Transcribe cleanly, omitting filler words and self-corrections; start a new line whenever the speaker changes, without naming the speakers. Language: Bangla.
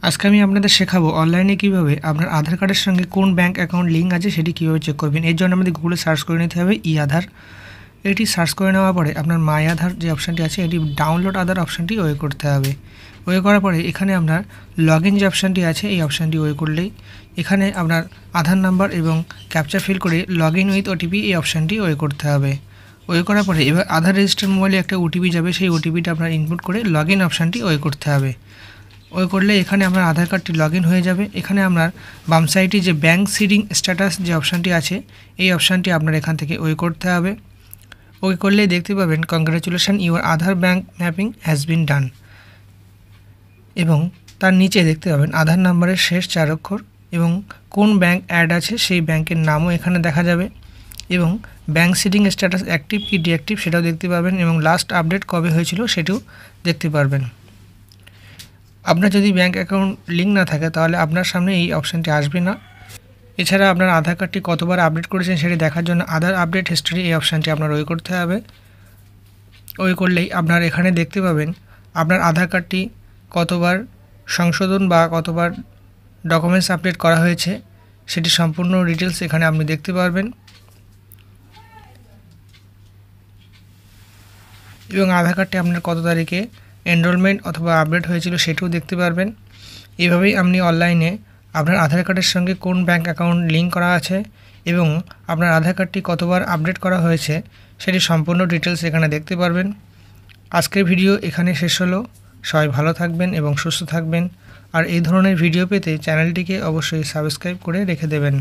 আজকে আমি আপনাদের শেখাবো অনলাইনে কিভাবে আপনার আধার কার্ডের সঙ্গে কোন ব্যাঙ্ক অ্যাকাউন্ট লিঙ্ক আছে সেটি কীভাবে চেক করবেন। এর জন্য আমাদের গুগলে সার্চ করে নিতে হবে ই আধার। এটি সার্চ করে নেওয়ার পরে আপনার মাই আধার যে অপশানটি আছে এটি ডাউনলোড আধার অপশানটি ওয়ে করতে হবে। ওয়ে করার পরে এখানে আপনার লগ ইন যে অপশানটি আছে এই অপশানটি ওয়ে করলেই এখানে আপনার আধার নাম্বার এবং ক্যাপচা ফিল করে লগ ইন উইথ ওটিপি এই অপশানটি ওয়ে করতে হবে। ওয়ে করার পরে এবার আধার রেজিস্টার মোবাইলে একটা ওটিপি যাবে, সেই ওটিপিটা আপনার ইনপুট করে লগ ইন অপশানটি ওয়ে করতে হবে। ওই করলে এখানে আপনার আধার কার্ডটি লগ ইন হয়ে যাবে। এখানে আপনার বাম সাইডে যে ব্যাঙ্ক সিডিং স্ট্যাটাস যে অপশানটি আছে এই অপশানটি আপনার এখান থেকে ওই করতে হবে। ওই করলেই দেখতে পাবেন congratulation your Aadhaar bank mapping has been done, এবং তার নিচে দেখতে পাবেন আধার নাম্বারের শেষ 4 অক্ষর এবং কোন ব্যাঙ্ক অ্যাড আছে সেই ব্যাঙ্কের নামও এখানে দেখা যাবে, এবং ব্যাঙ্ক সিডিং স্ট্যাটাস অ্যাক্টিভ কি ডিঅ্যাক্টিভ সেটাও দেখতে পাবেন, এবং লাস্ট আপডেট কবে হয়েছিল সেটাও দেখতে পারবেন। আপনার যদি ব্যাঙ্ক অ্যাকাউন্ট লিঙ্ক না থাকে তাহলে আপনার সামনে এই অপশানটি আসবে না। এছাড়া আপনার আধার কার্ডটি কতবার আপডেট করেছেন সেটি দেখার জন্য আধার আপডেট হিস্ট্রি এই অপশানটি আপনার ওই করতে হবে। ওই করলেই আপনার এখানে দেখতে পাবেন আপনার আধার কার্ডটি কতবার সংশোধন বা কতবার ডকুমেন্টস আপডেট করা হয়েছে সেটি সম্পূর্ণ ডিটেলস এখানে আপনি দেখতে পারবেন, এবং আধার কার্ডটি আপনার কত তারিখে এনরোলমেন্ট অথবা আপডেট হয়েছিল সেটিও দেখতে পারবেন। এভাবেই আপনি অনলাইনে আপনার আধার কার্ডের সঙ্গে কোন ব্যাঙ্ক অ্যাকাউন্ট লিঙ্ক করা আছে এবং আপনার আধার কার্ডটি কতবার আপডেট করা হয়েছে সেটি সম্পূর্ণ ডিটেলস এখানে দেখতে পারবেন। আজকের ভিডিও এখানে শেষ হলো। সবাই ভালো থাকবেন এবং সুস্থ থাকবেন, আর এই ধরনের ভিডিও পেতে চ্যানেলটিকে অবশ্যই সাবস্ক্রাইব করে রেখে দেবেন।